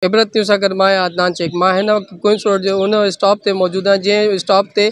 इबरत news सां गॾु मां अदनान शेख। मां हिन वक़्तु क्वींस रोड जे उन स्टॉप ते मौजूदु आहियां जंहिं स्टॉप ते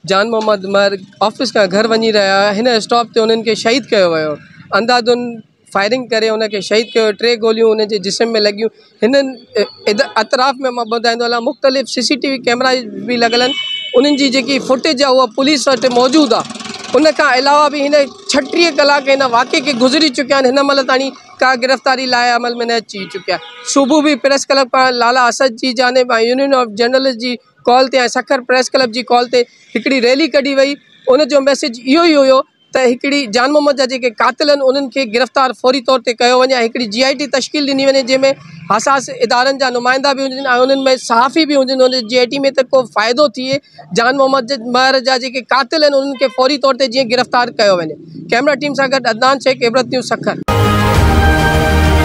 जान मोहम्मद उमर ऑफिस खां घर वञी रहिया हुआ। हिन स्टॉप ते उन्हनि खे शहीद कयो वियो। अंधाधुन फायरिंग करे उनखे शहीद कयो। 3 गोलियूं उन जे जिस्म में लॻियूं। हिननि अतराफ़ में मां ॿुधाईंदो हलां मुख़्तलिफ़ CCTV कैमरा बि लॻल आहिनि। उन्हनि जी जेकी फुटेज आहे उहा पुलिस वटि मौजूदु आहे। उन खां अलावा बि हिन 36 कलाक हिन वाक़े खे गुज़री चुकिया आहिनि। हिन महिल ताणी का गिरफ़्तारी लाइ अमल में न अची चुकिया। सुबुह बि प्रेस क्लब खां लाला असद जी जानिब यूनियन ऑफ जर्नलिस्ट जी कॉल ते ऐं सखर प्रेस क्लब जी कॉल ते हिकिड़ी रैली कढी वई। उन जो मैसेज इहो ई हुयो त हिकिड़ी जान मोहम्मद जा जेके क़ातिल आहिनि उन्हनि खे गिरफ़्तार फौरी तौर ते कयो वञे। हिकिड़ी GIT तश्कील ॾिनी वञे जंहिंमें हसास इदारनि जा नुमाइंदा बि हुजनि ऐं उन्हनि में सहाफ़ी बि हुजनि। उन GIT में त को फ़ाइदो थिए जान मोहम्मद उमर जा जेके क़ातिल आहिनि उन्हनि खे फौरी तौर ते जीअं गिरफ़्तार कयो वञे। कैमरा टीम सां गॾु अदनान शेख, इबरत न्यूज़ सखर।